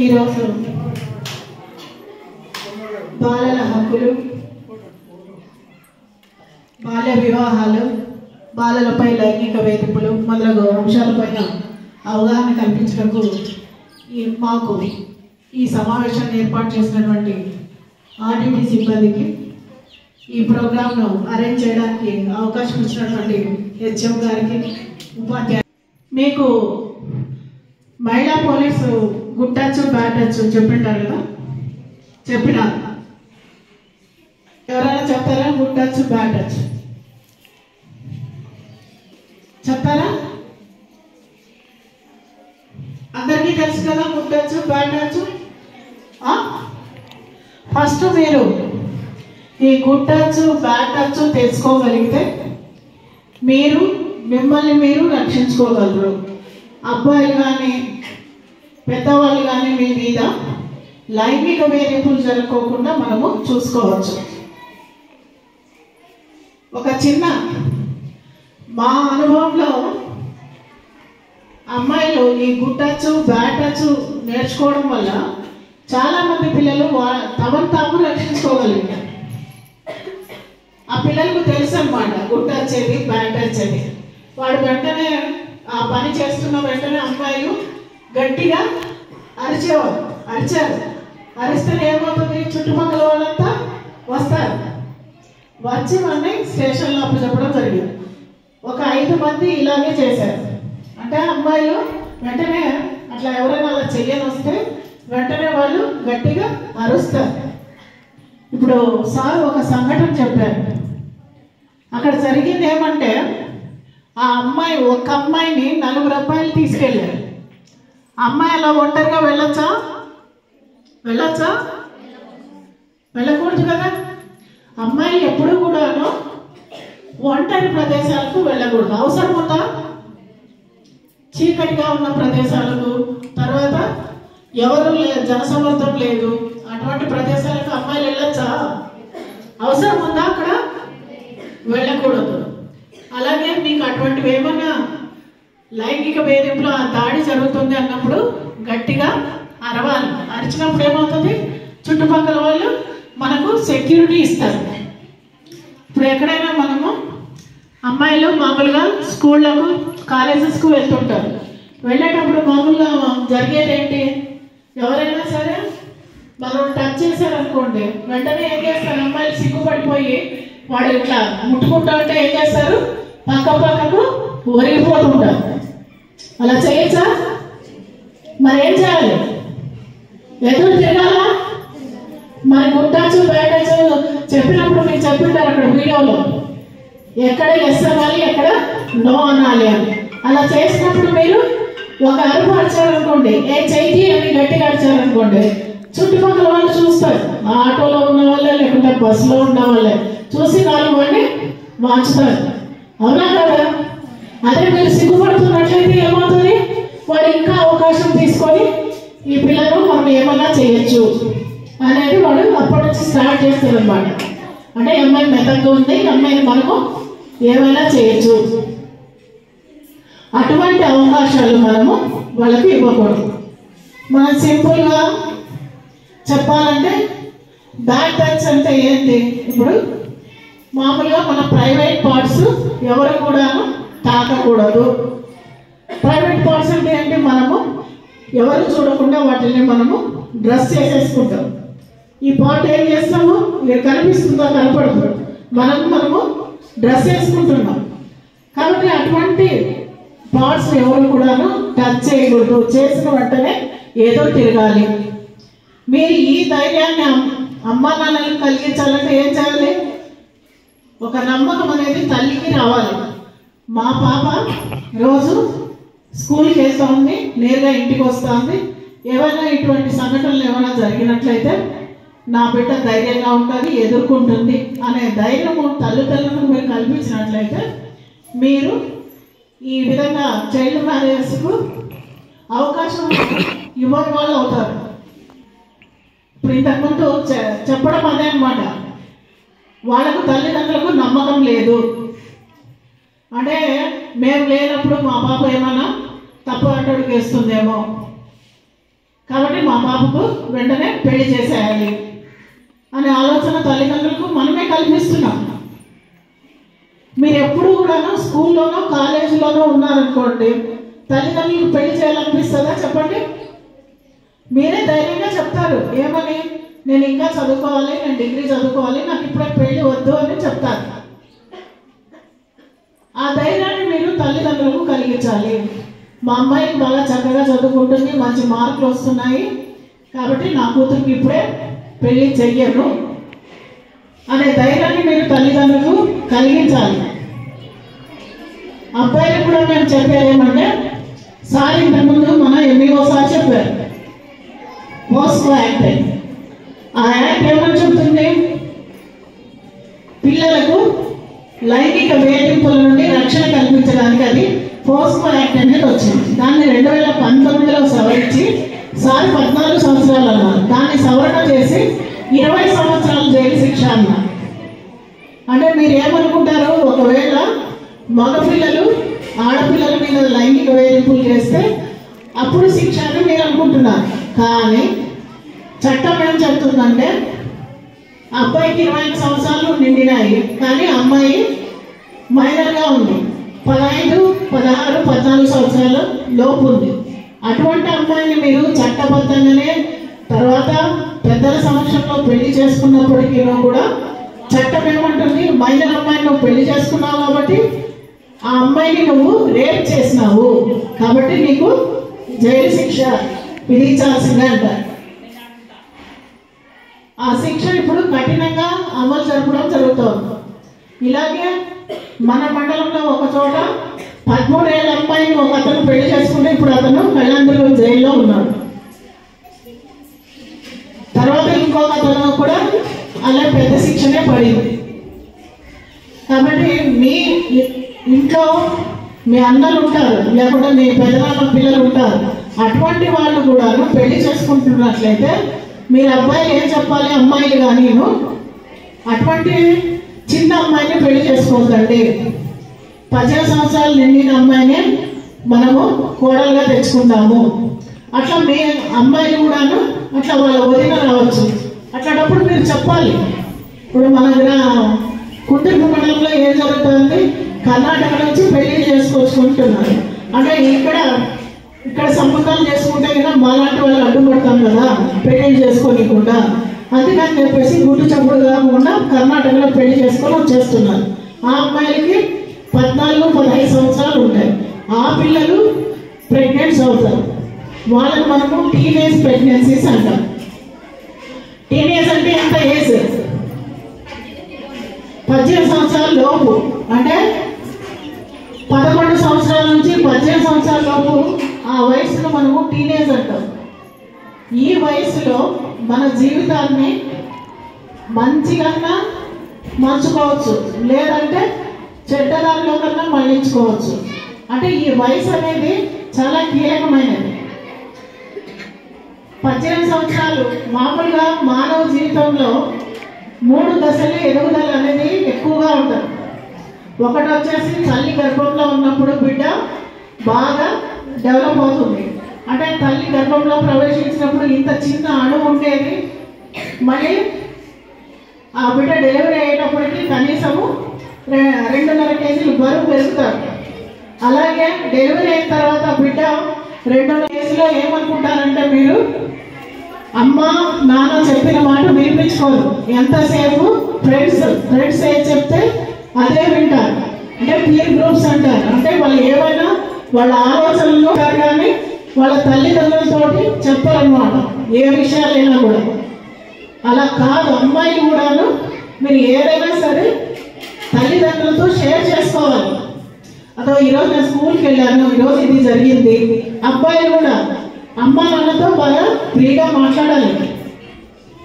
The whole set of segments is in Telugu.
ఈరోజు బాలల హక్కులు, బాల్య వివాహాలు, బాలలపై లైంగిక వేధింపులు మొదలగు అంశాలపైన అవగాహన కల్పించడానికి మాకు ఈ సమావేశాన్ని ఏర్పాటు చేసినటువంటి ఆర్టీటీ సిబ్బందికి, ఈ ప్రోగ్రామ్ను అరేంజ్ చేయడానికి అవకాశం ఇచ్చినటువంటి హెచ్ఎం గారికి, ఉపాధ్యాయులు. మీకు మహిళా police good touch bad touch చెప్పింటారు కదా, చెప్పినా ఎవరైనా చెప్తారా? గుడ్ టచ్ బ్యాడ్ టచ్ చెప్తారా? అందరికీ తెలుసు కదా good touch bad touch. First మీరు ఈ గుడ్ టచ్ బ్యాడ్ టచ్ తెలుసుకోగలిగితే మీరు మిమ్మల్ని మీరు రక్షించుకోగలరు. అబ్బాయిలు కానీ పెద్దవాళ్ళు కానీ మీ మీద లైంగిక వేధింపులు జరగకోకుండా మనము చూసుకోవచ్చు. ఒక చిన్న మా అనుభవంలో అమ్మాయిలు ఈ గుడ్ టచ్ బ్యాడ్ టచ్ నేర్చుకోవడం వల్ల చాలామంది పిల్లలు తమను తాము రక్షించుకోగలిగారు. ఆ పిల్లలకు తెలుసు అన్నమాట గుడ్ టచ్ ఏది బ్యాడ్ టచ్ ఏది. వాడు వెంటనే ఆ పని చేస్తున్న వెంటనే అమ్మాయిలు గట్టిగా అరిచారు. అరిస్తే ఏమవుతుంది? చుట్టుపక్కల వాళ్ళంతా వస్తారు. వచ్చి మనని స్టేషన్లో అప్పు చెప్పడం జరిగింది. ఒక 5 మంది ఇలాగే చేశారు. అంటే అమ్మాయిలు వెంటనే అట్లా ఎవరైనా అలా చెయ్యని వస్తే వెంటనే వాళ్ళు గట్టిగా అరుస్తారు. ఇప్పుడు సార్ ఒక సంఘటన చెప్పారు. అక్కడ జరిగింది ఏమంటే, ఆ అమ్మాయి ఒక అమ్మాయిని 4 అబ్బాయిలు తీసుకెళ్ళారు. అమ్మాయి అలా ఒంటరిగా వెళ్ళొచ్చా? వెళ్ళకూడదు కదా. అమ్మాయిలు ఎప్పుడు కూడాను ఒంటరి ప్రదేశాలకు వెళ్ళకూడదు. అవసరం ఉందా? చీకటిగా ఉన్న ప్రదేశాలకు, తర్వాత ఎవరు జనసమర్థం లేదు అటువంటి ప్రదేశాలకు అమ్మాయిలు వెళ్ళొచ్చా? అవసరం ఉందా? అక్కడ వెళ్ళకూడదు. అలాగే మీకు అటువంటివి ఏమన్నా లైంగిక వేధింపులు ఆ దాడి జరుగుతుంది అన్నప్పుడు గట్టిగా అరవాలి. అరిచినప్పుడు ఏమవుతుంది? చుట్టుపక్కల వాళ్ళు మనకు సెక్యూరిటీ ఇస్తారు. ఇప్పుడు ఎక్కడైనా మనము అమ్మాయిలు మామూలుగా స్కూళ్ళకు కాలేజెస్కు వెళ్తుంటారు. వెళ్ళేటప్పుడు మామూలుగా జరిగేది ఏంటి? ఎవరైనా సరే మనం టచ్ చేశారనుకోండి, వెంటనే ఏం చేస్తారు? అమ్మాయిలు సిగ్గుపడిపోయి వాడు ఇట్లా ముట్టుకుంటా ఉంటే ఏం చేస్తారు? పక్కకు ఒరిగిపోతుంటారు. అలా చేయొచ్చా? మరి ఏం చేయాలి? ఎదురు తిరగాలా? మరి గుడ్ టచ్ బ్యాడ్ టచ్ చెప్పినప్పుడు మీరు చెప్పింటారు అక్కడ వీడియోలో, ఎక్కడ ఎస్ అనాలి, ఎక్కడ నో అనాలి అని. అలా చేసినప్పుడు మీరు ఒక అరుపు అరిచారనుకోండి, ఏ చెయ్యి అని గట్టిగా అరిచారనుకోండి, చుట్టుపక్కల వాళ్ళు చూస్తారు. ఆ ఆటోలో ఉన్న వాళ్ళే లేకుంటే బస్సులో ఉన్న వాళ్ళే చూసి నాలుగు వాడిని వాంచుతారు. అవునా కదా? అదే మీరు సిగ్గుపడుతున్నట్లయితే ఏమవుతుంది? వాడు ఇంకా అవకాశం తీసుకొని ఈ పిల్లలు మనం ఏమన్నా చేయొచ్చు అనేది వాడు అప్పటి నుంచి స్టార్ట్ చేస్తారు అన్నమాట. అంటే అమ్మాయి మెత్తగా ఉంది, అమ్మాయిని మనము ఏమైనా చేయొచ్చు. అటువంటి అవకాశాలు మనము వాళ్ళకి ఇవ్వకూడదు. మనం సింపుల్గా చెప్పాలంటే బ్యాడ్ టచ్ అంటే ఏంటి? ఇప్పుడు మామూలుగా మన ప్రైవేట్ పార్ట్స్ ఎవరు కూడా తాకకూడదు. ప్రైవేట్ పార్ట్స్ అంటే ఏంటి? మనము ఎవరు చూడకుండా వాటిని మనము డ్రెస్ చేసేసుకుంటాం. ఈ పార్ట్ ఏం చేస్తాము? ఇది కనిపిస్తుందా? కనపడుతుంది. మనము డ్రెస్ వేసుకుంటున్నాం. కాబట్టి అటువంటి పార్ట్స్ ఎవరు కూడాను టచ్ చేయకూడదు. చేసిన వెంటనే ఏదో తిరగాలి. మీరు ఈ ధైర్యాన్ని అమ్మా నాన్నలకు కలిగించాలంటే ఏం చేయాలి? ఒక నమ్మకం అనేది తల్లికి రావాలి. మా పాప రోజు స్కూల్కి వెళ్తూ ఉంది, నేరుగా ఇంటికి వస్తూ ఉంది. ఏమైనా ఇటువంటి సంఘటనలు ఏమైనా జరిగినట్లయితే నా బిడ్డ ధైర్యంగా ఉంటుంది, ఎదుర్కొంటుంది అనే ధైర్యము తల్లిదండ్రులకు మీరు కల్పించినట్లయితే మీరు ఈ విధంగా చైల్డ్ మ్యారేజెస్కు అవకాశం ఇవ్వని వాళ్ళు అవుతారు. ఇప్పుడు ఇంతకుముందు చెప్పడం అదే అన్నమాట. వాళ్ళకు తల్లిదండ్రులకు నమ్మకం లేదు. అంటే మేము లేనప్పుడు మా పాప ఏమన్నా తప్పు అడుగు వేస్తుందేమో, కాబట్టి మా పాపకు వెంటనే పెళ్లి చేసేయాలి అనే ఆలోచన తల్లిదండ్రులకు మనమే కల్పిస్తున్నాం. మీరు ఎప్పుడు కూడా స్కూల్లోనో కాలేజీలోనో ఉన్నారనుకోండి, తల్లిదండ్రులకు పెళ్లి చేయాలనిపిస్తుందా చెప్పండి? మీరే ధైర్యంగా చెప్తారు. ఏమని? నేను ఇంకా చదువుకోవాలి, నేను డిగ్రీ చదువుకోవాలి, నాకు ఇప్పుడే పెళ్లి వద్దు అని చెప్తారు. ఆ ధైర్యాన్ని మీరు తల్లిదండ్రులకు కలిగించాలి. మా అమ్మాయి బాగా చక్కగా చదువుకుంటుంది, మంచి మార్కులు వస్తున్నాయి, కాబట్టి నా కూతురికి ఇప్పుడే పెళ్లి చెయ్యను అనే ధైర్యాన్ని మీరు తల్లిదండ్రులకు కలిగించాలి. అబ్బాయిలు కూడా మేము చెప్పేది ఏమంటే, సార్ ఇంతకుముందు మన ఎంఈఓ సార్ చెప్పారు, పోస్కో యాక్ట్. ఆ యాక్ట్ ఏమని చెప్తుంది? పిల్లలకు లైంగిక వేధింపుల నుండి రక్షణ కల్పించడానికి అది పోస్కో యాక్ట్ అనేది వచ్చింది. దాన్ని 2019లో సవరించి సార్ 14 సంవత్సరాలు అన్నారు. దాన్ని సవరణ చేసి 20 సంవత్సరాలు జైలు శిక్ష అన్నారు. అంటే మీరు ఏమనుకుంటారు? ఒకవేళ మగపిల్లలు ఆడపిల్లల మీద లైంగిక వేధింపులు చేస్తే అప్పుడు శిక్ష అని మీరు అనుకుంటున్నారు. కానీ చట్టం ఏం చెప్తుందంటే, అబ్బాయికి 25 సంవత్సరాలు నిండినాయి, కానీ అమ్మాయి మైనర్గా ఉంది, 15, 16, 14 సంవత్సరాల లోపు ఉంది. అటువంటి అమ్మాయిని మీరు చట్టబద్ధంగానే తర్వాత పెద్దల సమక్షంలో పెళ్లి చేసుకున్నప్పటికీ కూడా చట్టం ఏమంటుంది? మైనర్ అమ్మాయిని నువ్వు పెళ్లి చేసుకున్నావు కాబట్టి ఆ అమ్మాయిని నువ్వు రేప్ చేసినావు, కాబట్టి నీకు జైలు శిక్ష విధించాల్సిందే అంటారు. ఆ శిక్ష ఇప్పుడు కఠినంగా అమలు జరపడం జరుగుతోంది. ఇలాగే మన మండలంలో ఒక చోట 13 ఏళ్ళ అమ్మాయిని ఒక అతను పెళ్లి చేసుకుంటే ఇప్పుడు అతను కళ్యాణదుర్గ జైల్లో ఉన్నాడు. తర్వాత ఇంకొక అతను కూడా అలా పెద్ద శిక్షనే పడింది. కాబట్టి మీ ఇంట్లో మీ అన్నలు ఉంటారు, లేకుంటే మీ పెద్దనాన్న పిల్లలు ఉంటారు. అటువంటి వాళ్ళు కూడా పెళ్లి చేసుకుంటున్నట్లయితే మీరు అబ్బాయిలు ఏం చెప్పాలి? అమ్మాయిలు కానీ అటువంటి చిన్న అమ్మాయిని పెళ్లి చేసుకోవద్దండి. 18 సంవత్సరాలు నిండిన అమ్మాయిని మనము కోడలుగా తెచ్చుకుందాము. అట్లా మీ అమ్మాయిలు కూడాను అట్లా వాళ్ళ వదిన రావచ్చు. అట్లాంటప్పుడు మీరు చెప్పాలి. ఇప్పుడు మన కుంటుర్పు మండలంలో ఏం జరుగుతుంది? కర్ణాటక నుంచి పెళ్లి చేసుకొచ్చుకుంటున్నారు. అంటే ఇక్కడ సంబంధాలు చేసుకుంటే కదా మాలాంటి వాళ్ళు అడ్డుపడతాం కదా పెళ్లి చేసుకోనికుండా. అందుకని చెప్పేసి గుడ్డు చప్పుడు కాకుండా కర్ణాటకలో పెళ్లి చేసుకొని వచ్చేస్తున్నారు. ఆ అమ్మాయిలకి 14, 15 సంవత్సరాలు ఉంటాయి. ఆ పిల్లలు ప్రెగ్నెంట్స్ అవుతారు. వాళ్ళని మనము టీనేజ్ ప్రెగ్నెన్సీస్ అంటాం. టీనేజ్ అంటే ఎంత ఏజ్? 18 సంవత్సరాల లోపు. అంటే 11 సంవత్సరాల నుంచి 18 సంవత్సరాల లోపు ఆ వయసులో మనము టీనేజ్ అంటాం. ఈ వయసులో మన జీవితాన్ని మంచిగా మార్చుకోవచ్చు, లేదంటే చెడ్డదారిలో కన్నా మళ్ళించుకోవచ్చు. అంటే ఈ వయసు అనేది చాలా కీలకమైనది. 18 సంవత్సరాలు మామూలుగా మానవ జీవితంలో 3 దశలు ఎదుగుదల అనేది ఎక్కువగా ఉంటుంది. ఒకటి వచ్చేసి తల్లి గర్భంలో ఉన్నప్పుడు బిడ్డ బాగా డెవలప్ అవుతుంది. అంటే తల్లి గర్భంలో ప్రవేశించినప్పుడు ఇంత చిన్న అణువు ఉండేది, మళ్ళీ ఆ బిడ్డ డెలివరీ అయ్యేటప్పటికి కనీసము 2.5 కేజీలు బరువు పెరుగుతారు. అలాగే డెలివరీ అయిన తర్వాత బిడ్డ 2.5 కేజీలో ఏమనుకుంటారంటే, మీరు అమ్మ నాన్న చెప్పిన మాట వినిపించుకోరు. ఎంతసేపు ఫ్రెండ్స్ ఏం చెప్తే అదే వింటారు. అంటే పీర్ గ్రూప్స్ అంటారు. అంటే వాళ్ళు ఏమైనా వాళ్ళ ఆలోచనలు కానీ వాళ్ళ తల్లిదండ్రులతోటి చెప్పారన్నమాట, ఏ విషయాలైనా కూడా. అలా కాదు, అమ్మాయిలు కూడాను మీరు ఏదైనా సరే తల్లిదండ్రులతో షేర్ చేసుకోవాలి. అదో ఈరోజు నేను స్కూల్కి వెళ్ళాను, ఈరోజు ఇది జరిగింది. అబ్బాయిలు కూడా అమ్మ నాన్నతో బాగా ఫ్రీగా మాట్లాడాలి.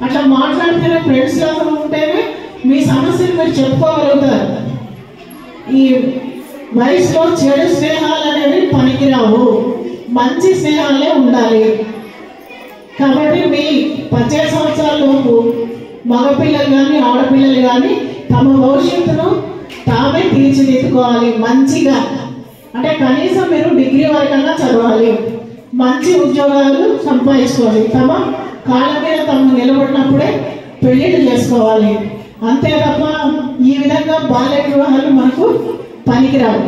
అట్లా మాట్లాడితేనే ఫ్రెండ్స్ లాగా ఉంటేనే మీ సమస్యలు మీరు చెప్పుకోగలుగుతారు. ఈ వయసులో చెడు స్నేహాలు అనేవి పనికిరావు, మంచి స్నేహాలే ఉండాలి. కాబట్టి మీ 18 సంవత్సరాల లోపు మగపిల్లలు కానీ ఆడపిల్లలు కానీ తమ భవిష్యత్తును తామే తీర్చిదిద్దుకోవాలి మంచిగా. అంటే కనీసం మీరు డిగ్రీ వరకన్నా చదవాలి. మంచి ఉద్యోగాలు సంపాదించుకోవాలి, తమ కాళ్ళ మీద తమ నిలబడినప్పుడే పెళ్లిళ్ళు చేసుకోవాలి. అంతే తప్ప ఈ విధంగా బాల్య వివాహాలు మనకు పనికిరావు.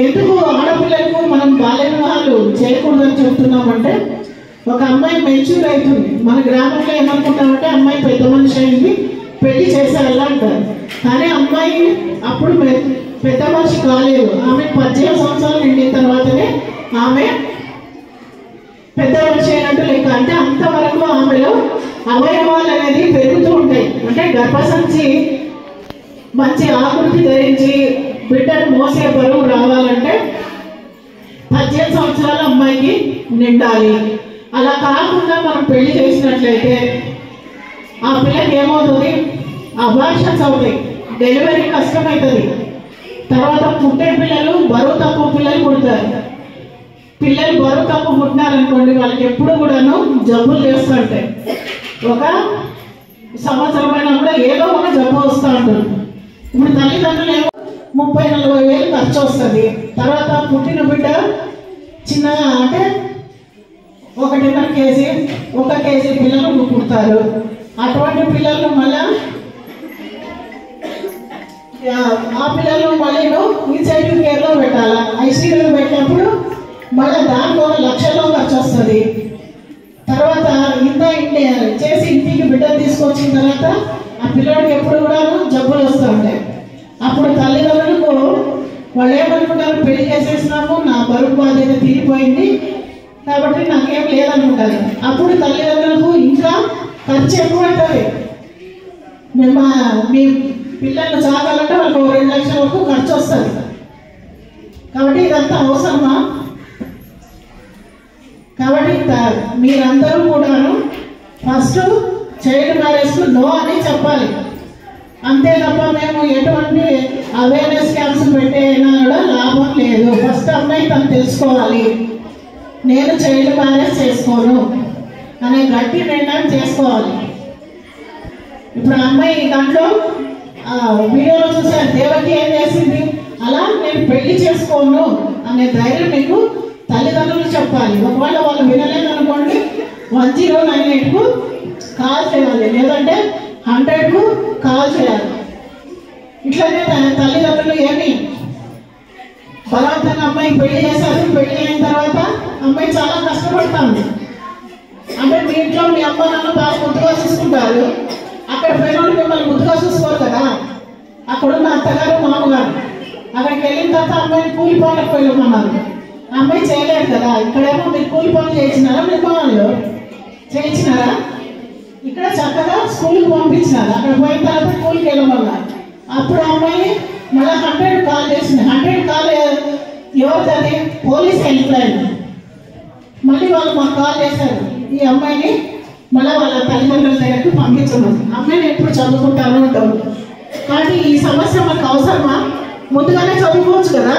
ఎందుకు ఆడపిల్లలకు మనం బాల్య వివాహాలు చేయకూడదని చెప్తున్నామంటే, ఒక అమ్మాయి మెచ్యూర్ అవుతుంది. మన గ్రామంలో ఏమనుకుంటామంటే అమ్మాయి పెద్ద మనిషి అయింది, పెళ్లి చేసేయాలి అంటారు. కానీ అమ్మాయి అప్పుడు పెద్ద మనిషి కాలేదు. ఆమె 18 సంవత్సరాలు నిండిన తర్వాతనే ఆమె పెద్ద మనిషి అయినట్టు లెక్క. అంటే అంతవరకు ఆమెలో అవయవాలు అనేది పెరుగుతూ ఉంటాయి. అంటే గర్భసంచి మంచి ఆకృతి ధరించి బిడ్డను మోసే బరువు రావాలంటే 18 సంవత్సరాల అమ్మాయికి నిండాలి. అలా కాకుండా మనం పెళ్లి చేసినట్లయితే ఆ పిల్లకి ఏమవుతుంది, అబార్షన్స్ అవుతాయి, డెలివరీ కష్టమవుతుంది. తర్వాత పుట్టే పిల్లలు బరువు తక్కువ పిల్లలు పుడతారు. పిల్లలు బరువు తక్కువ పుట్టినారనుకోండి, వాళ్ళకి ఎప్పుడు కూడాను జబ్బులు చేస్తుంటాయి. ఒక సంవత్సరమైనా కూడా ఏదో ఒక జబ్బు వస్తూ ఉంటుంది. ఇప్పుడు తల్లిదండ్రులు ఏమో 30-40 వేలు ఖర్చు వస్తుంది. తర్వాత పుట్టిన బిడ్డ చిన్నగా అంటే 1.5 కేజీ 1 కేజీ పిల్లలు పుడతారు. అటువంటి పిల్లలు మళ్ళా ఆ పిల్లలు మళ్ళీ ఇన్సెంటివ్ కేర్లో పెట్టాలి. ఐసీయూలో పెట్టినప్పుడు మళ్ళీ దానికి 1 లక్షల్లో ఖర్చు వస్తుంది. తర్వాత ఇంత చేసి ఇంటికి బిడ్డలు తీసుకొచ్చిన తర్వాత ఆ పిల్లడికి ఎప్పుడు కూడా జబ్బులు వస్తూ ఉంటాయి. అప్పుడు తల్లిదండ్రులకు వాళ్ళు ఏమనుకుంటారు, పెళ్లి చేసేసినాము, నా బరువు బాధ్యత తీరిపోయింది కాబట్టి నాకేం లేదనుకుంటారు. అప్పుడు తల్లిదండ్రులకు ఇంకా ఖర్చు ఎక్కువ అవుతుంది. మేము మీ పిల్లల్ని సాగాలంటే వాళ్ళకు 2 లక్షల వరకు ఖర్చు వస్తుంది. కాబట్టి ఇదంతా అవసరమా? కాబట్టి మీరందరూ కూడాను ఫస్ట్ చైల్డ్ మ్యారేజ్కు నో అని చెప్పాలి. అంతే తప్ప మేము ఎటువంటి అవేర్నెస్ క్యాంప్స్ పెట్టేనా కూడా లాభం లేదు. ఫస్ట్ అమ్మాయి తను తెలుసుకోవాలి, నేను చైల్డ్ మ్యారేజ్ చేసుకోను అనే గట్టి నిర్ణయం చేసుకోవాలి. ఇప్పుడు అమ్మాయి దాంట్లో వీడియోలో చూసే దేవకి ఏం చేసింది, అలా నేను పెళ్లి చేసుకోను అనే ధైర్యం మీకు తల్లిదండ్రులు చెప్పాలి. ఒకవేళ వాళ్ళు వినలేదనుకోండి 1098కు కాల్ చేయాలి, లేదంటే 100కు కాల్ చేయాలి. ఇట్లనే తల్లిదండ్రులు ఏమి బలవంతంగా అమ్మాయి పెళ్లి చేశారు. పెళ్లి అయిన తర్వాత అమ్మాయి చాలా కష్టపడుతుంది. అంటే మీ ఇంట్లో మీ అమ్మ నాన్న బాగా ముద్దుగా చూసుకుంటారు, అక్కడ పోయినోళ్ళు మిమ్మల్ని ముద్దుగా చూసుకోరు కదా. అక్కడున్న అత్తగారు మామగారు అక్కడికి వెళ్ళిన తర్వాత అమ్మాయిని కూలి పనులకు వెళ్ళమన్నారు. అమ్మాయి చేయలేదు కదా. ఇక్కడేమో మీరు కూలి పనులు చేయించినారా, మీ వాళ్ళు చేయించినారా? ఇక్కడ చక్కగా స్కూల్కి పంపించినారు. అక్కడ పోయిన తర్వాత స్కూల్కి వెళ్ళమన్నారు. అప్పుడు అమ్మాయి మళ్ళీ 100 కాల్ చేసింది. 100 కాల్ ఎవరిది? Police help line. మళ్ళీ వాళ్ళు మాకు కాల్ చేశారు, ఈ అమ్మాయిని మళ్ళీ వాళ్ళ తల్లిదండ్రుల దగ్గరికి పంపించమని. అమ్మాయిని ఎప్పుడు చదువుకుంటాను ఉంటారు. కానీ ఈ సమస్య మాకు అవసరమా? ముందుగానే చదువుకోవచ్చు కదా.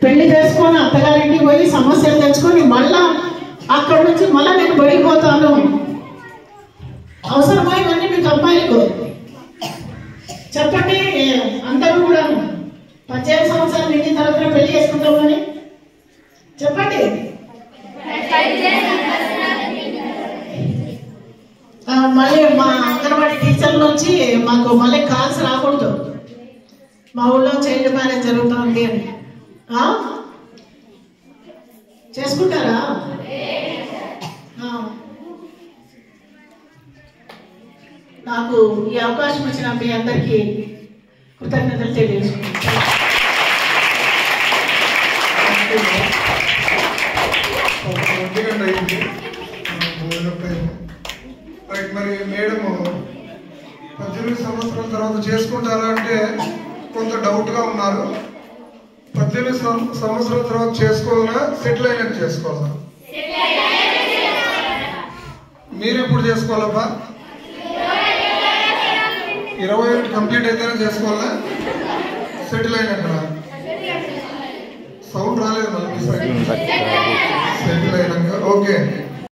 పెళ్లి చేసుకొని అత్తగారింటికి పోయి సమస్యలు తెచ్చుకొని మళ్ళా అక్కడ నుంచి మళ్ళీ నేను బయటపోతాను. అవసరమా ఇవన్నీ మీకు అమ్మాయిలకు? చెప్పండి. అందరూ కూడా 18 సంవత్సరాలు నిండిన తర్వాత పెళ్లి చేసుకుంటామని చెప్పండి. మళ్ళీ మా అంగన్వాడీ టీచర్ల నుంచి మాకు మళ్ళీ కాల్స్ రాకూడదు, మా ఊళ్ళో చైల్డ్ మ్యారేజ్ జరుగుతుంది అని. చేసుకుంటారా? నాకు ఈ అవకాశం ఇచ్చిన మీ అందరికీ కృతజ్ఞతలు తెలియజేసుకుంటాను. మరి మేడం 18 సంవత్సరాల తర్వాత చేసుకుంటారా అంటే కొంత డౌట్గా ఉన్నారు. 18 సంవత్సరాల తర్వాత చేసుకోవాలా, సెటిల్ అయినాక చేసుకోవాలా? మీరు ఎప్పుడు చేసుకోవాలబ్బా? 21 కంప్లీట్ అయితేనే చేసుకోవాలా, సెటిల్ అయినాక? సౌండ్ రాలేదు మనకి. సెటిల్ అయినాక ఓకే.